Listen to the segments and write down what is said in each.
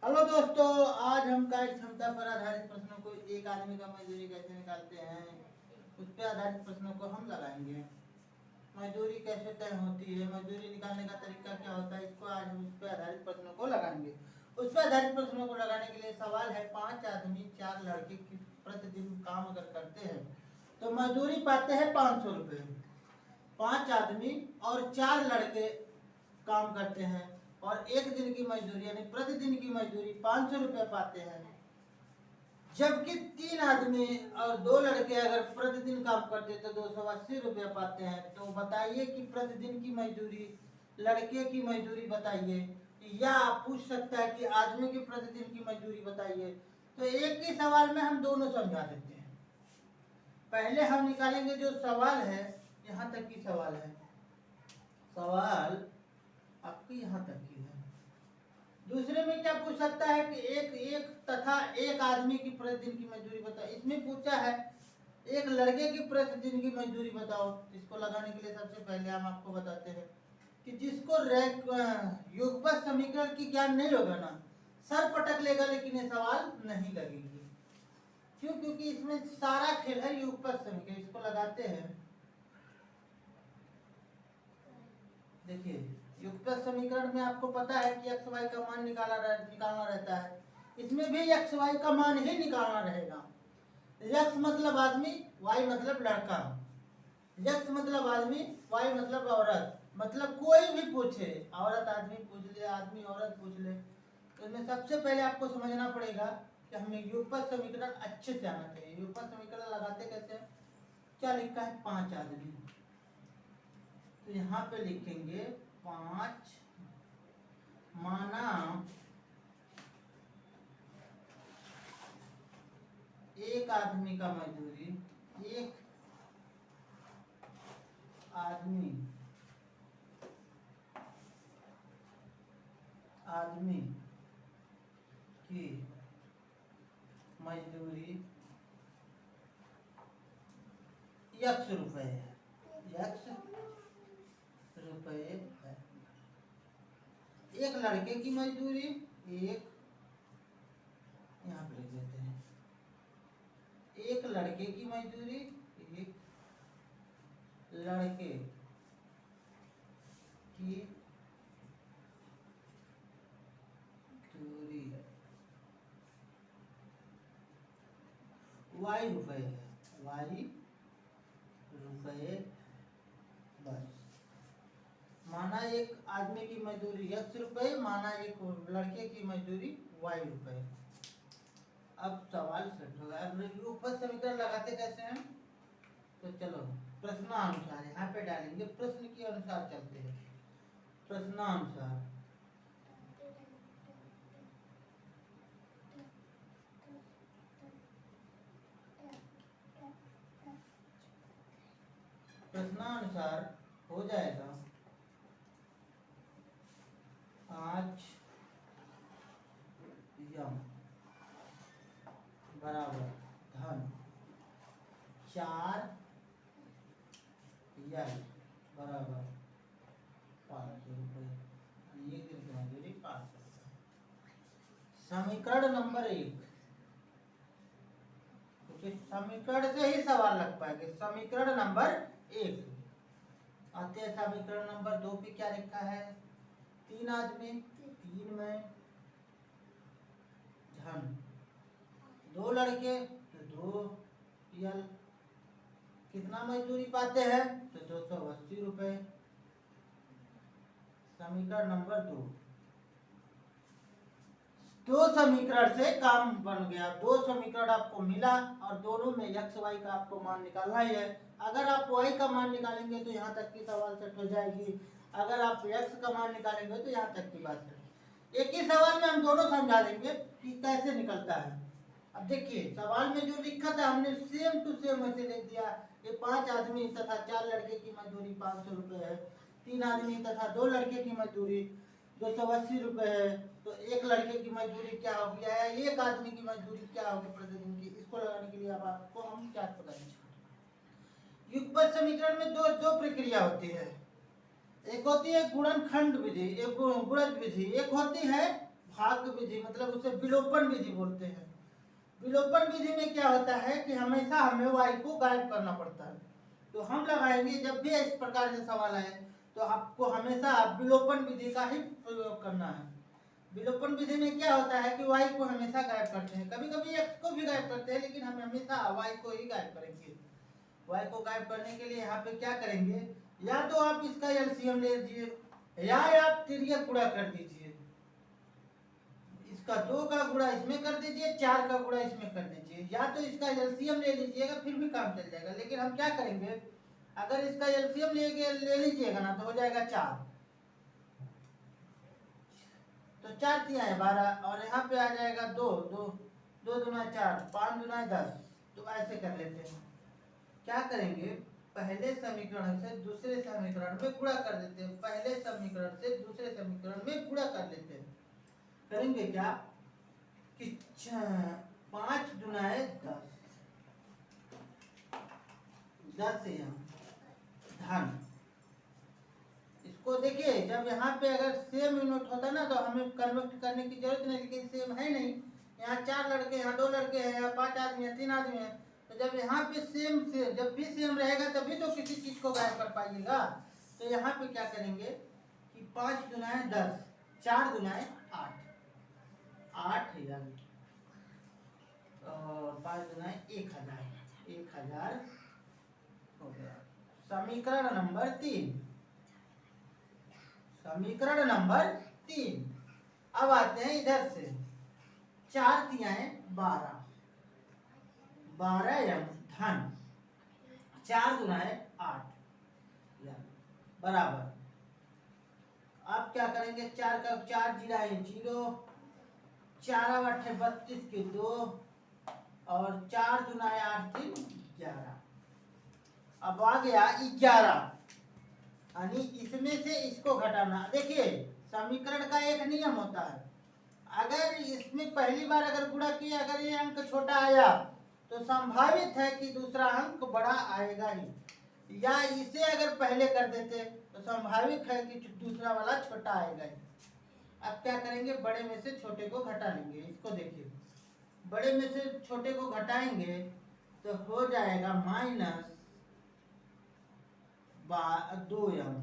Hello दोस्तों, आज हम कार्य क्षमता पर आधारित प्रश्नों को एक आदमी का मजदूरी कैसे निकालते हैं उस पर आधारित प्रश्नों को हम लगाएंगे। मजदूरी कैसे तय होती है, मजदूरी निकालने का तरीका क्या होता है, इसको आज हम उस पर आधारित प्रश्नों को लगाएंगे। उस पर आधारित प्रश्नों को लगाने के लिए सवाल है, 5 आदमी 4 लड़के की प्रतिदिन काम अगर करते हैं तो मजदूरी पाते हैं 500 रुपये। 5 आदमी और 4 लड़के काम करते हैं और एक दिन की मजदूरी यानी प्रतिदिन की मजदूरी 500 रुपये पाते हैं। जबकि 3 आदमी और 2 लड़के अगर प्रतिदिन काम करते तो 280 रुपये पाते हैं। तो बताइए कि प्रतिदिन की मजदूरी, लड़के की मजदूरी बताइए, या आप पूछ सकता है कि आदमी की प्रतिदिन की मजदूरी बताइए। तो एक ही सवाल में हम दोनों समझा देते हैं। पहले हम निकालेंगे जो सवाल है, यहाँ तक की सवाल है, सवाल आपकी यहाँ तक की है। दूसरे में क्या पूछ सकता है कि एक आदमी की प्रतिदिन की मजदूरी बताओ। इसमें पूछा है एक लड़के की प्रतिदिन की मजदूरी बताओ। इसको लगाने के लिए सबसे पहले हम आपको बताते हैं कि जिसको युगपत समीकरण की ज्ञान नहीं होगा ना, सर पटक लेगा लेकिन ये सवाल नहीं लगेगी। क्यों? क्योंकि इसमें सारा खेल है युगपत समीकरण। इसको लगाते हैं। देखिए, युगपत समीकरण में आपको पता है कि एक्स वाई का मान निकालना रहता है। इसमें भी एक्स वाई का मान ही निकालना रहेगा। एक्स मतलब आदमी, वाई मतलब लड़का। एक्स मतलब आदमी, वाई मतलब औरत। मतलब कोई भी पूछे, औरत आदमी पूछ ले, आदमी औरत पूछ ले, तो इसमें सबसे पहले आपको समझना पड़ेगा कि हमें युगपत समीकरण अच्छे से आना चाहिए। युगपत समीकरण लगाते कैसे? क्या लिखा है? 5 आदमी, तो यहाँ पे लिखेंगे 5 माना एक आदमी का मजदूरी, एक आदमी की मजदूरी x रुपए है। x रुपए है। एक लड़के की मजदूरी, एक यहाँ पे लिख देते हैं, एक लड़के की मजदूरी, एक लड़के की मजदूरी y रुपए है। y रुपए बस। माना एक आदमी की मजदूरी x रुपए, माना एक लड़के की मजदूरी y रुपए। अब सवाल सेट होगा। अब ऊपर समीकरण लगाते कैसे हैं? तो चलो प्रश्नानुसार यहाँ पे डालेंगे, प्रश्न के अनुसार चलते हैं। प्रश्नानुसार हो जाएगा 5 यम बराबर धन 4 यल बराबर 500 रुपये। ये दिन की मजदूरी 500 रुपये। समीकरण नंबर 1, क्योंकि समीकरण से ही सवाल लग पाएगा। समीकरण नंबर 1 आते हैं। समीकरण नंबर 2 पे क्या लिखा है? 3 आदमी, 3 में धन 2 लड़के तो 2 यल। कितना मजदूरी पाते हैं? तो 280 रुपये। समीकरण नंबर 2। 2 समीकरण से काम बन गया। 2 समीकरण आपको मिला और दोनों में एक्स वाई का आपको मान निकालना ही है। अगर आप वाई का मान निकालेंगे तो यहाँ तक की सवाल सेट हो जाएगी। अगर आप एक्स का मान निकालेंगे तो यहाँ तक की बात है। एक ही सवाल में हम दोनों समझा देंगे कि कैसे निकलता है। अब देखिए, सवाल में जो लिखा था हमने सेम टू सेम वैसे लिख दिया। ये 5 आदमी तथा 4 लड़के की मजदूरी 500 रुपये है। 3 आदमी तथा 2 लड़के की मजदूरी 280 रुपये है। तो एक लड़के की मजदूरी क्या होगी, या एक आदमी की मजदूरी क्या होगी प्रतिदिन की? इसको लगाने के लिए अब आपको हम क्या बताएंगे। युगपत समीकरण में दो प्रक्रिया होती है। एक होती है गुणनखंड विधि, एक गुणज विधि, एक होती है भाग विधि मतलब उसे विलोपन विधि बोलते हैं। विलोपन विधि में क्या होता है कि हमेशा हमें y को गायब करना पड़ता है। तो हम लगाएंगे जब भी इस प्रकार से सवाल आए तो आपको हमेशा विलोपन विधि का ही प्रयोग करना है। विलोपन विधि में क्या होता है कि y को हमेशा गायब करते हैं, कभी कभी x को भी गायब करते हैं, लेकिन हम हमेशा y को ही गायब करेंगे। y को गायब करने के लिए यहाँ पे क्या करेंगे, या तो आप इसका एलसीएम ले लीजिए या आप तिर्यक गुणा कर दीजिए। इसका 2 का गुणा इसमें कर दीजिए, 4 का गुणा इसमें कर दीजिए, या तो इसका एलसीएम ले लीजिएगा फिर भी काम चल जाएगा। लेकिन हम क्या करेंगे, अगर इसका एलसीएम ले लीजिएगा ना तो हो जाएगा 4, तो 4 तिया है 12 और यहाँ पे आ जाएगा 2 2 2 दूना 4 5 दूना 10। तो ऐसे कर लेते हैं, क्या करेंगे पहले समीकरण से दूसरे समीकरण में गुणा कर देते हैं, पहले समीकरण से दूसरे समीकरण में गुणा कर लेते हैं। करेंगे क्या कि 5 दुनाए 10 10 धन। इसको देखिए जब यहाँ पे अगर सेम यूनिट होता ना तो हमें कन्वर्ट करने की जरूरत नहीं, लेकिन सेम है नहीं। यहाँ 4 लड़के, यहाँ 2 लड़के हैं, यहाँ 5 आदमी हैं, 3 आदमी हैं। तो जब यहाँ पे सेम जब भी सेम रहेगा तभी तो किसी चीज को गायब कर पाइएगा। तो यहाँ पे क्या करेंगे कि 5 दुनाए 10 4 दुनाए 8 8,000 और 5 दुनाए 1000 हो गया। समीकरण नंबर 3, समीकरण नंबर 3। अब आते हैं इधर से, 4 तियाएं 12 12 धन 4 दुनाए 8 बराबर। अब क्या करेंगे, 4 का 4 जीरा है 0, 4 8 32 के 2 और 4 दुनाए 8 3 11। अब आ गया 11, यानी इसमें से इसको घटाना। देखिए समीकरण का एक नियम होता है, अगर इसमें पहली बार अगर गुणा किया अगर ये अंक छोटा आया तो संभावित है कि दूसरा अंक बड़ा आएगा ही, या इसे अगर पहले कर देते तो संभावित है कि दूसरा वाला छोटा आएगा ही। अब क्या करेंगे, बड़े में से छोटे को घटा लेंगे। इसको देखिए बड़े में से छोटे को घटाएंगे तो हो जाएगा -2m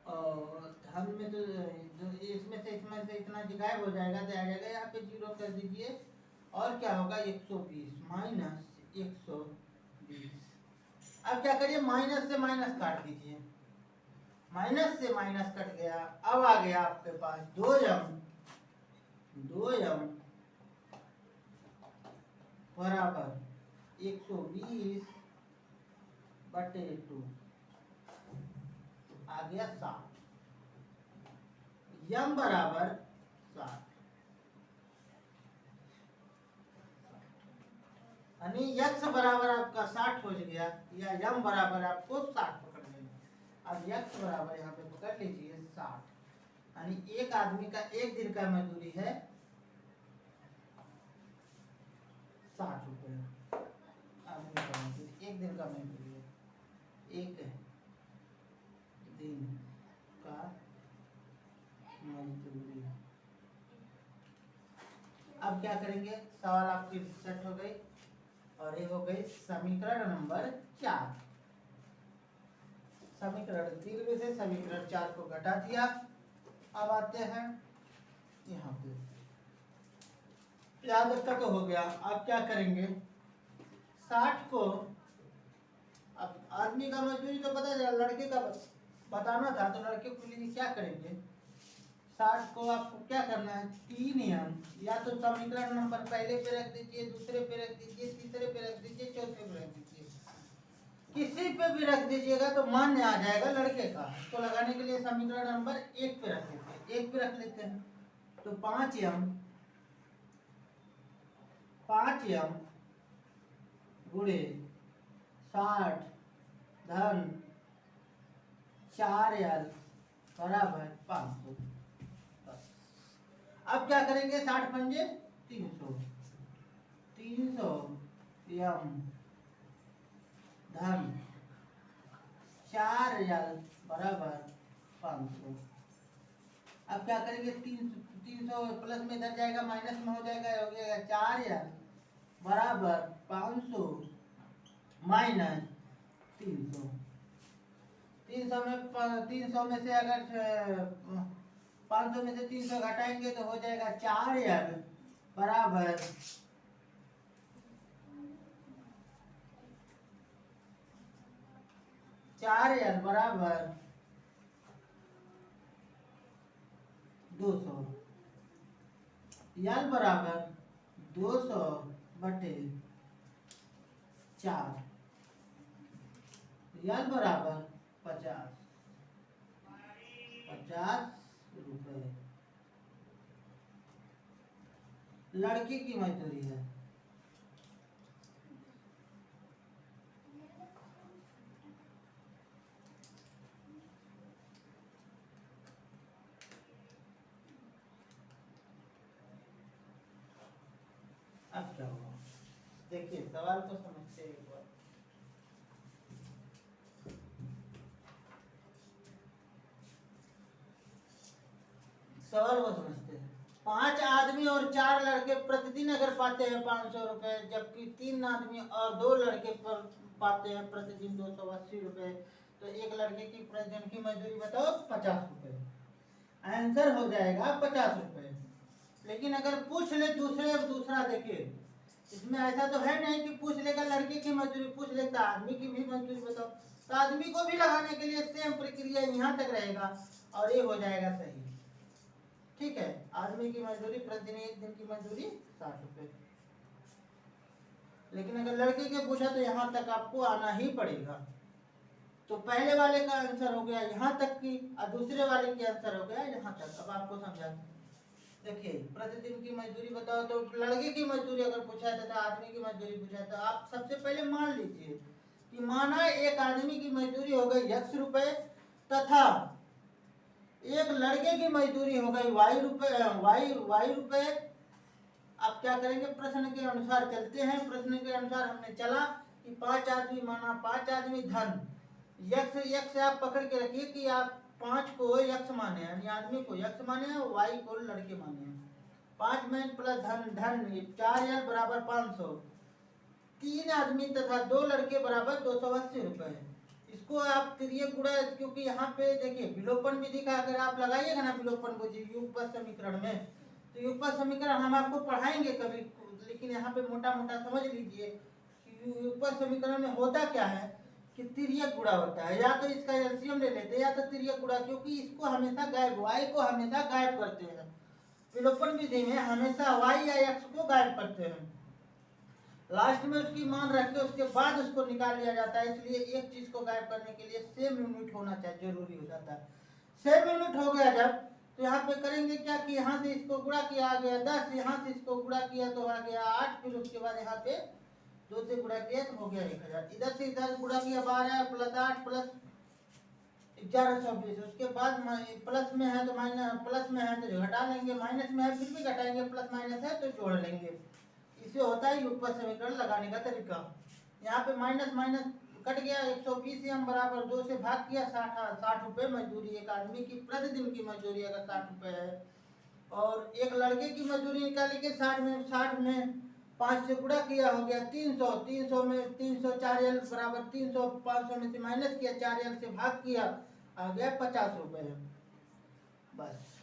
और धन में तो इसमें से इतना गायब हो जाएगा तो आ जाएगा यहाँ पे 0 कर दीजिए और क्या होगा 120 -120। अब क्या करिए माइनस से माइनस काट दीजिए, माइनस से माइनस कट गया। अब आ गया आपके पास 2m बराबर 120/2 आ गया 60, यम बराबर 60, यानी यक्स बराबर आपका 60 हो गया, या यम बराबर आपको 60 पकड़ लेना। अब यक्स बराबर यहाँ पे पकड़ लीजिए 60, यानी एक आदमी का एक दिन का मजदूरी है 60 रुपये। आदमी का मजदूरी एक दिन का मजदूरी है, एक दिन का मजदूरी। अब क्या करेंगे, सवाल आपकी सेट हो गई और ये हो गई समीकरण नंबर 4। समीकरण 3 में से समीकरण 4 को घटा दिया। अब आते हैं यहाँ पे, याद तक हो गया। अब क्या करेंगे 60 को, अब आदमी का मजदूरी तो पता चला, लड़के का बताना था तो लड़के के लिए क्या करेंगे, 60 को आपको क्या करना है 3m, या तो समीकरण नंबर पहले पे रख दीजिए, दूसरे पे रख दीजिए, तीसरे पे रख दीजिए, चौथे पे रख दीजिए, किसी पे भी रख दीजिएगा तो मान्य आ जाएगा लड़के का। इसको लगाने के लिए समीकरण नंबर 1 पे रख लेते हैं, 1 पे रख लेते हैं। तो 5m गुणे 60 धन 4l बराबर 500। अब क्या करेंगे 60 पंजे 300 300m धन 4l बराबर 500। अब क्या करेंगे, 300 प्लस में इधर जाएगा, माइनस में हो जाएगा, हो गया 4 बराबर 500 माइनस 300। 300 में से अगर 500 में से 300 घटाएंगे तो हो जाएगा 4 बराबर 200। यल बराबर 200 बटे 4, यल बराबर 50 रुपए लड़की की मजदूरी है। अब क्या हुआ, देखिए सवाल को समझते हैं एक बार। सवाल को समझते हैं। 5 आदमी और 4 लड़के प्रतिदिन अगर पाते हैं 500 रुपए, जबकि 3 आदमी और 2 लड़के पर पाते हैं प्रतिदिन 280 रुपए, तो एक लड़के की प्रतिदिन की मजदूरी बताओ 50 रुपए। आंसर हो जाएगा 50 रुपए। लेकिन अगर पूछ ले दूसरा देखिए, इसमें ऐसा तो है नहीं कि पूछ लेगा लड़के की मजदूरी, पूछ लेता आदमी की भी मजदूरी बताओ, तो आदमी को भी लगाने के लिए सेम प्रक्रिया यहाँ तक रहेगा और ये हो जाएगा सही। ठीक है, आदमी की मजदूरी प्रतिदिन 1 दिन की मजदूरी 60 रुपए। लेकिन अगर लड़के के पूछा तो यहाँ तक आपको आना ही पड़ेगा। तो पहले वाले का आंसर हो गया यहाँ तक की, और दूसरे वाले की आंसर हो गया यहाँ तक। अब आपको समझा, देखिए प्रतिदिन की मजदूरी बताओ, तो लड़के की मजदूरी अगर पूछा था, आदमी की मजदूरी पूछा था, आप सबसे पहले मान लीजिए कि माना एक आदमी की मजदूरी हो गई x रुपए तथा एक लड़के की मजदूरी हो गई y रुपए। आप क्या करेंगे, प्रश्न के अनुसार चलते हैं। प्रश्न के अनुसार हमने चला कि 5 आदमी, माना 5 आदमी धन x आप पकड़ के रखिए कि आप 5 को x माने, यानी आदमी को x माने हैं, y को लड़के माने हैं। 5 में प्लस धन 4 बराबर 500, 3 आदमी तथा 2 लड़के बराबर 280 रुपए। इसको आप तिर्यक गुणा, क्योंकि यहाँ पे देखिए विलोपन विधि का अगर आप लगाइएगा ना विलोपन विधि युगपत समीकरण में, तो युगपत समीकरण हम आपको पढ़ाएंगे कभी, लेकिन यहाँ पे मोटा मोटा समझ लीजिए कि युगपत समीकरण में होता क्या है कि तिर्यक गुणा होता है। या तो इसका एलसीएम ले लेते हैं या तो तिर्यक गुणा, क्योंकि इसको हमेशा गायब, y को हमेशा गायब करते हैं। विलोपन विधि में हमेशा y या x को गायब करते हैं, लास्ट में उसकी मान रख के उसके बाद उसको निकाल लिया जाता है। इसलिए एक चीज को गायब करने के लिए सेम यूनिट होना चाहिए, जरूरी हो जाता है। सेम यूनिट हो गया जब, तो यहाँ पे करेंगे क्या कि यहाँ से इसको गुणा किया आ गया 10, यहाँ से इसको गुणा किया तो आ गया 8, फिर उसके बाद यहाँ पे 2 से गुणा किया तो हो गया 1000। इधर से इधर गुणा किया 12 प्लस 8 प्लस 1120। उसके बाद प्लस में है तो माइनस, प्लस में है तो घटा लेंगे, माइनस में है फिर भी घटाएंगे, प्लस माइनस है तो जोड़ लेंगे। इसे होता है युगपत समीकरण लगाने का तरीका। यहाँ पे माइनस माइनस कट गया, 120 एम बराबर 2 से भाग किया, 60 रुपए मजदूरी एक आदमी की प्रतिदिन की मजदूरी अगर 60 रुपए है, और एक लड़के की मजदूरी निकाली के 60 में 5 से गुणा किया हो गया 300, 300 में 300 4 एल बराबर 300, 500 में से माइनस किया 4 एल से भाग किया, आ गया 50 रुपए। बस